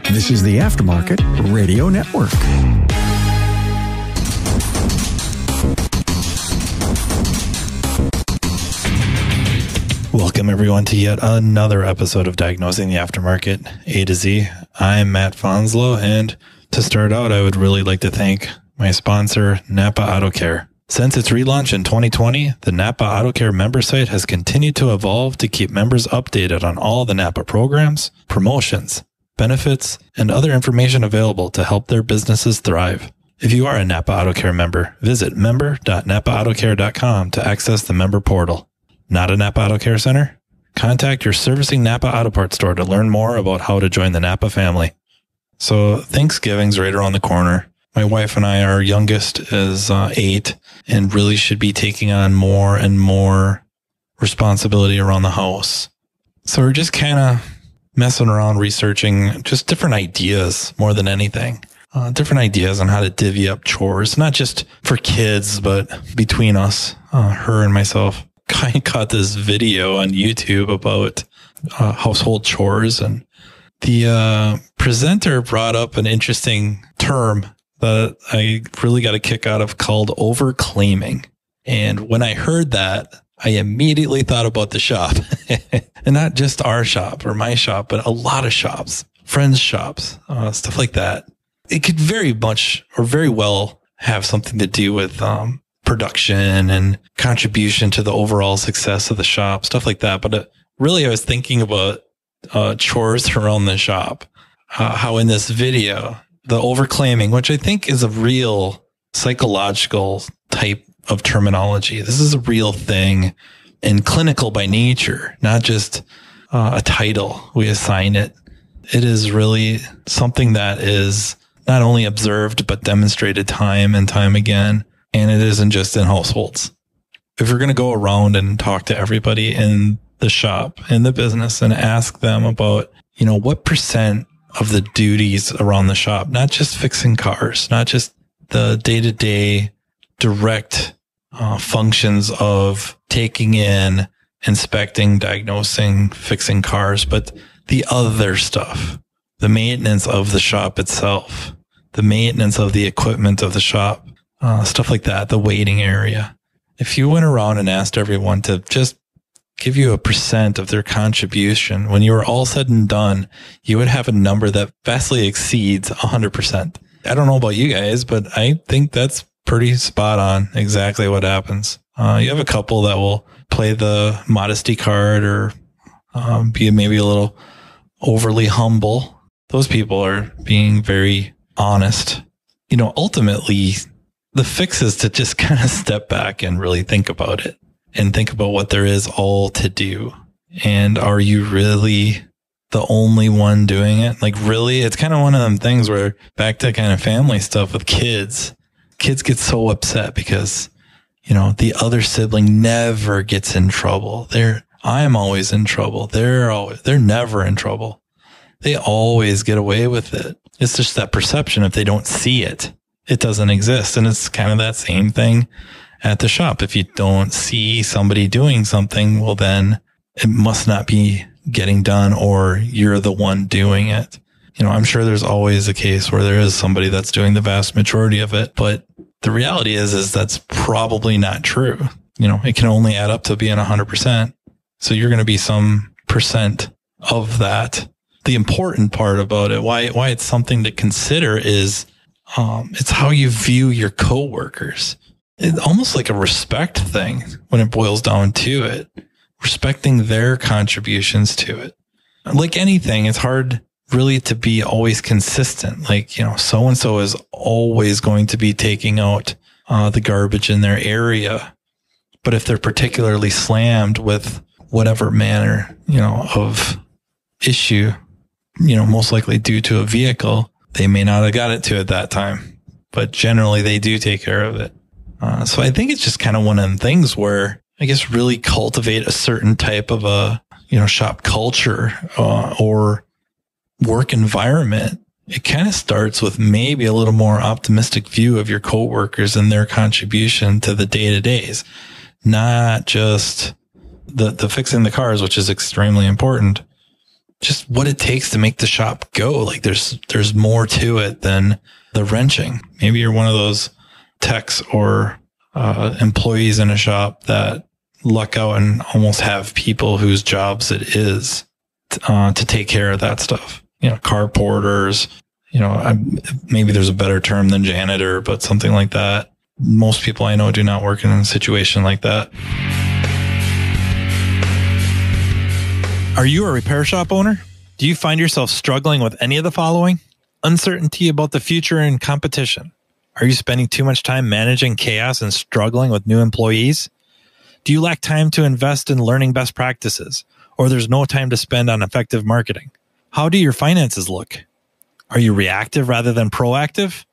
This is the Aftermarket Radio Network. Welcome, everyone, to yet another episode of Diagnosing the Aftermarket, A to Z. I'm Matt Fonslow, and to start out, I would really like to thank my sponsor, NAPA Auto Care. Since its relaunch in 2020, the NAPA Auto Care member site has continued to evolve to keep members updated on all the NAPA programs, promotions, benefits, and other information available to help their businesses thrive. If you are a NAPA Auto Care member, visit member.napaautocare.com to access the member portal. Not a NAPA Auto Care Center? Contact your servicing NAPA Auto Parts store to learn more about how to join the NAPA family. So Thanksgiving's right around the corner. My wife and I, our youngest is 8 and really should be taking on more and more responsibility around the house. So we're just kind of messing around, researching just different ideas more than anything. Different ideas on how to divvy up chores, not just for kids, but between us, her and myself. I caught this video on YouTube about household chores, and the presenter brought up an interesting term that I really got a kick out of called overclaiming. And when I heard that, I immediately thought about the shop. And not just our shop or my shop, but a lot of shops, friends' shops, stuff like that. It could very much or very well have something to do with production and contribution to the overall success of the shop, stuff like that. But really, I was thinking about chores around the shop, how in this video, the overclaiming, which I think is a real psychological type of terminology. This is a real thing and clinical by nature, not just a title we assign it. It is really something that is not only observed, but demonstrated time and time again. And it isn't just in households. If you're going to go around and talk to everybody in the shop, in the business, and ask them about, what percent of the duties around the shop, not just fixing cars, not just the day-to-day direct functions of taking in, inspecting, diagnosing, fixing cars, but the other stuff, the maintenance of the shop itself, the maintenance of the equipment of the shop, stuff like that, the waiting area. If you went around and asked everyone to just give you a percent of their contribution, when you were all said and done, you would have a number that vastly exceeds 100%. I don't know about you guys, but I think that's pretty spot on exactly what happens. You have a couple that will play the modesty card or be maybe a little overly humble. Those people are being very honest. Ultimately, the fix is to just kind of step back and really think about it and think about what there is all to do. And are you really the only one doing it? Like, really? It's kind of one of them things where back to kind of family stuff with kids get so upset because, the other sibling never gets in trouble. I'm always in trouble. They're never in trouble. They always get away with it. It's just that perception. If they don't see it, it doesn't exist. And it's kind of that same thing at the shop. If you don't see somebody doing something, well, then it must not be getting done, or you're the one doing it. I'm sure there's always a case where there is somebody that's doing the vast majority of it, but the reality is that's probably not true. It can only add up to being 100%. So you're going to be some percent of that. The important part about it, why it's something to consider is, it's how you view your coworkers. It's almost like a respect thing when it boils down to it, respecting their contributions to it. Like anything, it's hard really to be always consistent. Like, so-and-so is always going to be taking out the garbage in their area. But if they're particularly slammed with whatever manner, of issue, most likely due to a vehicle, they may not have got it to at that time, but generally they do take care of it. So I think it's just kind of one of them things where I guess really cultivate a certain type of a, shop culture, or work environment. It kind of starts with maybe a little more optimistic view of your coworkers and their contribution to the day-to-days, not just the fixing the cars, which is extremely important, just what it takes to make the shop go. Like there's more to it than the wrenching. Maybe you're one of those techs or employees in a shop that luck out and almost have people whose jobs it is to take care of that stuff. Car porters, maybe there's a better term than janitor, but something like that. Most people I know do not work in a situation like that. Are you a repair shop owner? Do you find yourself struggling with any of the following? Uncertainty about the future and competition. Are you spending too much time managing chaos and struggling with new employees? Do you lack time to invest in learning best practices, or there's no time to spend on effective marketing? How do your finances look? Are you reactive rather than proactive?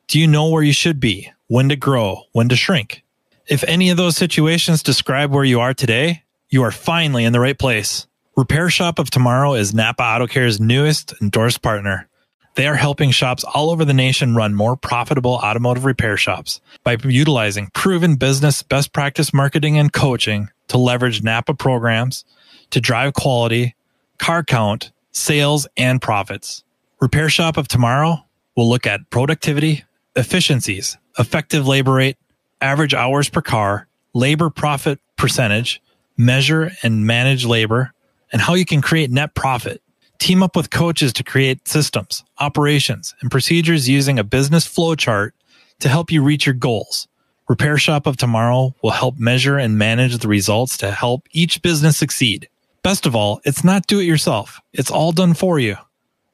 Do you know where you should be, when to grow, when to shrink? If any of those situations describe where you are today, you are finally in the right place. Repair Shop of Tomorrow is NAPA Auto Care's newest endorsed partner. They are helping shops all over the nation run more profitable automotive repair shops by utilizing proven business best practice marketing and coaching to leverage NAPA programs to drive quality, car count, sales, and profits. Repair Shop of Tomorrow will look at productivity, efficiencies, effective labor rate, average hours per car, labor profit percentage, measure and manage labor, and how you can create net profit. Team up with coaches to create systems, operations, and procedures using a business flow chart to help you reach your goals. Repair Shop of Tomorrow will help measure and manage the results to help each business succeed. Best of all, it's not do it yourself. It's all done for you.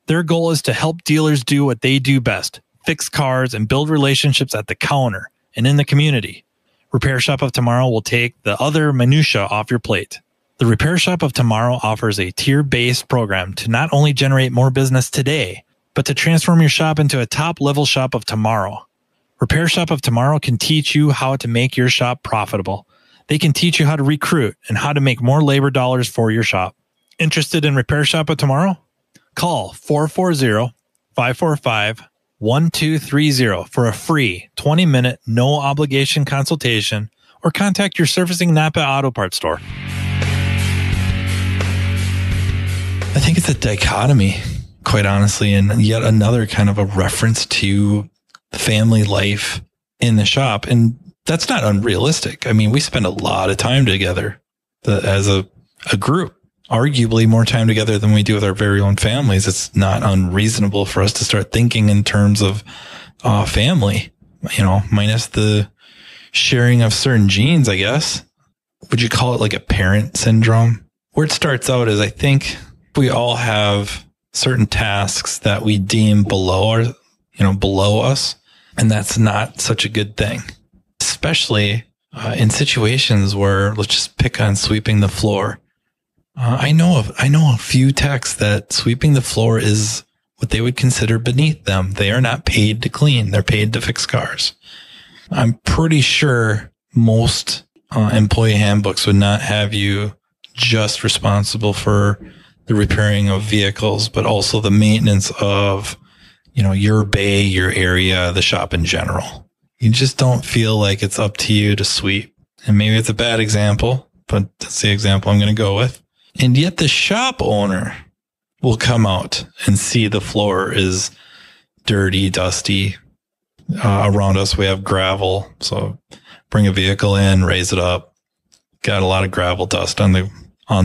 Their goal is to help dealers do what they do best, fix cars and build relationships at the counter and in the community. Repair Shop of Tomorrow will take the other minutia off your plate. The Repair Shop of Tomorrow offers a tier-based program to not only generate more business today, but to transform your shop into a top-level shop of tomorrow. Repair Shop of Tomorrow can teach you how to make your shop profitable. They can teach you how to recruit and how to make more labor dollars for your shop. Interested in Repair Shop of Tomorrow? Call 440-545-1230 for a free 20-minute, no-obligation consultation, or contact your servicing NAPA Auto Parts store. I think it's a dichotomy, quite honestly, and yet another kind of a reference to family life in the shop. And that's not unrealistic. I mean, we spend a lot of time together as a group, arguably more time together than we do with our very own families. It's not unreasonable for us to start thinking in terms of family, minus the sharing of certain genes, I guess. Would you call it like a parent syndrome? Where it starts out is, I think, we all have certain tasks that we deem below us, and that's not such a good thing, especially in situations where, let's just pick on sweeping the floor. I know a few techs that sweeping the floor is what they would consider beneath them. They are not paid to clean; they're paid to fix cars. I'm pretty sure most employee handbooks would not have you just responsible for the repairing of vehicles, but also the maintenance of, your bay, your area, the shop in general. You just don't feel like it's up to you to sweep. And maybe it's a bad example, but that's the example I'm going to go with. And yet the shop owner will come out and see the floor is dirty, dusty. Around us, we have gravel. So bring a vehicle in, raise it up. Got a lot of gravel dust on the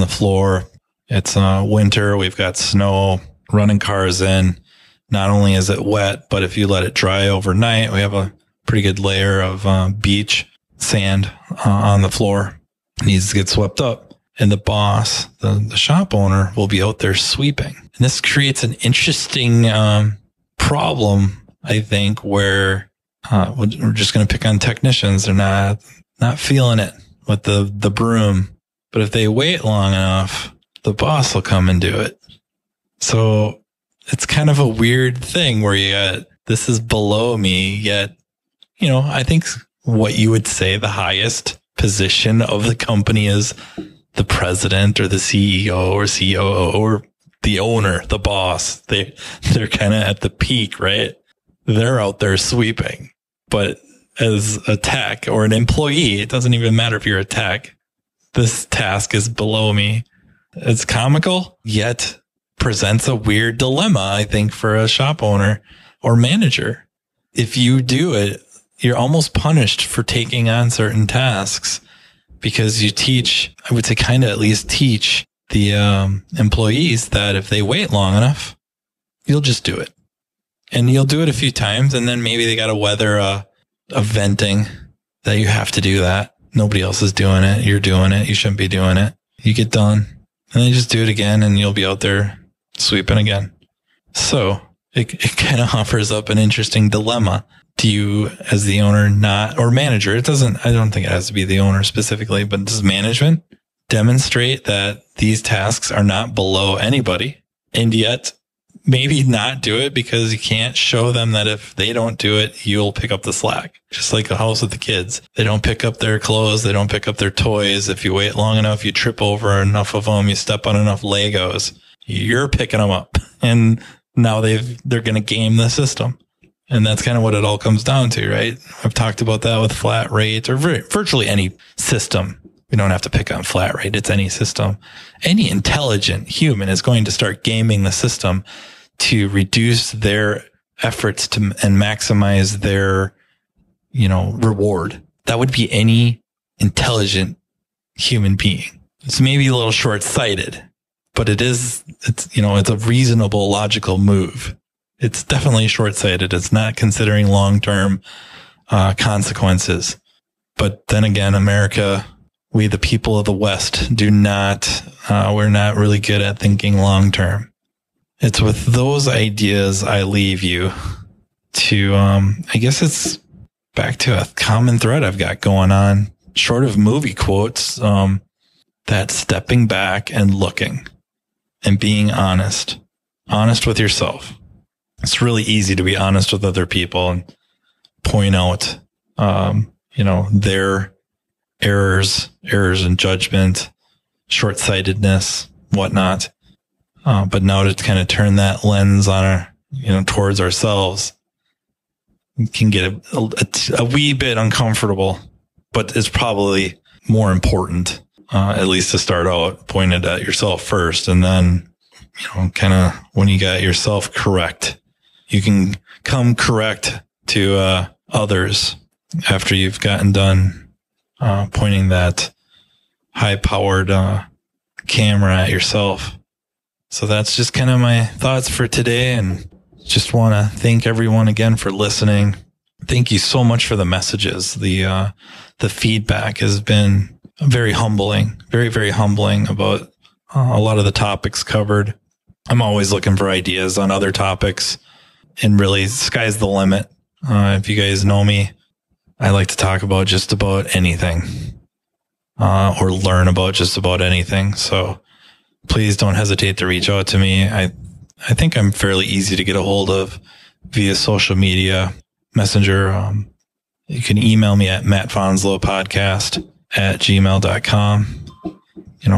floor. It's winter. We've got snow, running cars in. Not only is it wet, but if you let it dry overnight, we have a pretty good layer of beach sand on the floor. It needs to get swept up. And the boss, the shop owner, will be out there sweeping. And this creates an interesting problem, I think, where we're just going to pick on technicians. They're not feeling it with the broom. But if they wait long enough, the boss will come and do it. So it's kind of a weird thing where you got, this is below me, yet, I think what you would say the highest position of the company is the president or the CEO or COO or the owner, the boss. They're kind of at the peak, right? They're out there sweeping. But as a tech or an employee, it doesn't even matter if you're a tech. This task is below me. It's comical, yet presents a weird dilemma, I think, for a shop owner or manager. If you do it, you're almost punished for taking on certain tasks because you teach, I would say kind of at least teach the employees that if they wait long enough, you'll just do it. And you'll do it a few times, and then maybe they got to weather a venting that you have to do that. Nobody else is doing it. You're doing it. You shouldn't be doing it. You get done, and then you just do it again, and you'll be out there sweeping again. So it kind of offers up an interesting dilemma. Do you, as the owner, not, or manager, I don't think it has to be the owner specifically, but does management demonstrate that these tasks are not below anybody, and yet maybe not do it because you can't show them that if they don't do it, you'll pick up the slack. Just like a house with the kids. They don't pick up their clothes. They don't pick up their toys. If you wait long enough, you trip over enough of them, you step on enough Legos, you're picking them up. And now they're going to game the system. And that's kind of what it all comes down to, right? I've talked about that with flat rate or virtually any system. We don't have to pick on flat rate. It's any system. Any intelligent human is going to start gaming the system to reduce their efforts and maximize their, reward. That would be any intelligent human being. It's maybe a little short-sighted, but it's a reasonable, logical move. It's definitely short-sighted. It's not considering long-term consequences. But then again, America, we, the people of the West, we're not really good at thinking long-term. It's with those ideas I leave you to, I guess it's back to a common thread I've got going on, short of movie quotes, that stepping back and looking and being honest with yourself. It's really easy to be honest with other people and point out, their errors in judgment, short-sightedness, whatnot. But now to kind of turn that lens on towards ourselves, it can get a wee bit uncomfortable, but it's probably more important, at least to start out pointed at yourself first. And then, kind of when you got yourself correct, you can come correct to, others after you've gotten done, pointing that high powered, camera at yourself. So that's just kind of my thoughts for today, and just want to thank everyone again for listening. Thank you so much for the messages. The feedback has been very humbling, very, very humbling about a lot of the topics covered. I'm always looking for ideas on other topics, and really sky's the limit. If you guys know me, I like to talk about just about anything, or learn about just about anything. So please don't hesitate to reach out to me. I think I'm fairly easy to get a hold of via social media, Messenger. You can email me at mattfonslowpodcast@gmail.com.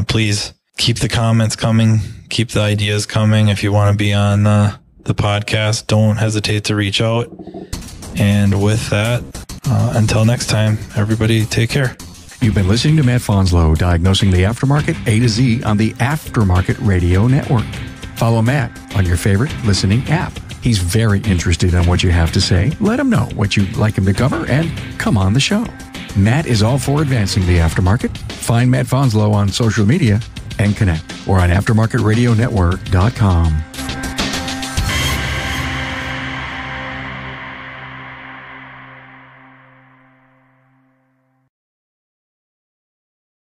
Please keep the comments coming, keep the ideas coming. If you want to be on the podcast, don't hesitate to reach out. And with that, until next time, everybody take care. You've been listening to Matt Fonslow, Diagnosing the Aftermarket A to Z on the Aftermarket Radio Network. Follow Matt on your favorite listening app. He's very interested in what you have to say. Let him know what you'd like him to cover and come on the show. Matt is all for advancing the aftermarket. Find Matt Fonslow on social media and connect or on aftermarketradionetwork.com.